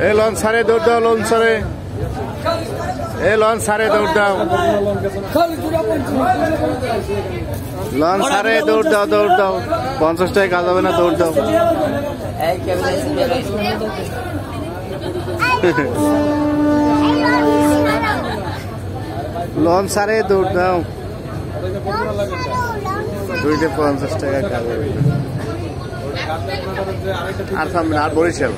এই লঞ্চ সারে দৌড় দাও, লঞ্চ সারে, এই লঞ্চ সারে দৌড় দাও, লঞ্চ সারে দৌড় দাও, দৌড় দাও, 50 টাকা কাজ হবে না, দৌড় দাও। লঞ্চ সারে দৌড় দাও, 250 টাকা কাজ হবে। আর সামনে আর বরিশাল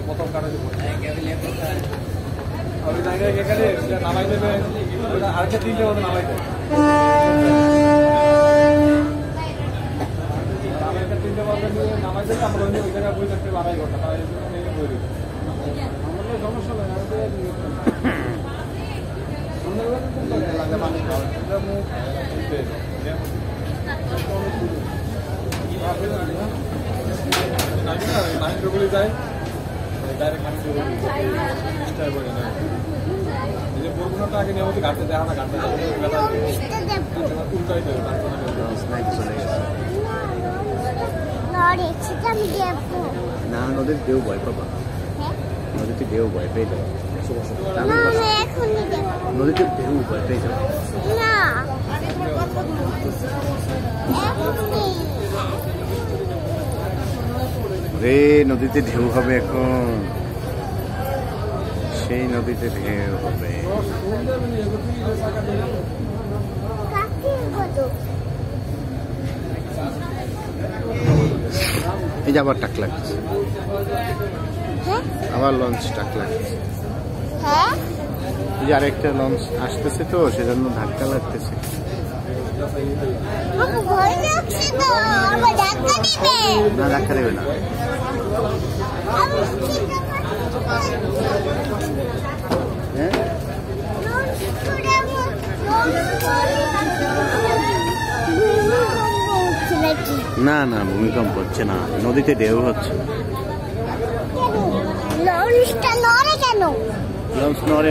প্রথম কাটা ওই জায়গায় এখানে নামাই দেবে, আরেকটা দিলে ওটা নামাই দেবে, আরেকটা তিনটে নামাই দেবে, আমরা ওই জায়গায় বই থাকতে বাড়াই ঘন্টা বই দেবে, আমাদের সমস্যা নয়। মাইন্ডগুলি যায় ডাইরেক্ট বরগুনাটা আগে নিয়মিত ঘাটতে দেখা না, ঘাটতে উল্টাই দেবে না, নদীর ঢেউ ভয় পাবা, নদীতে ঢেউ ভয় পেয়ে যাবে, নদীতে ঢেউ ভয় পেয়ে যাবে রে, নদীতে ঢেউ হবে এখন, সেই নদীতে ঢেউ হবে। এই যে আবার টাক লাগছে, আবার লঞ্চ টাক লাগছে, এই যে আরেকটা লঞ্চ আসতেছে তো সেজন্য ধাক্কা লাগতেছে। না, ধাক্কা দেবে না। না না, ভূমিকম্প হচ্ছে না, নদীতে ঢেউ হচ্ছে। লঞ্চ নড়ে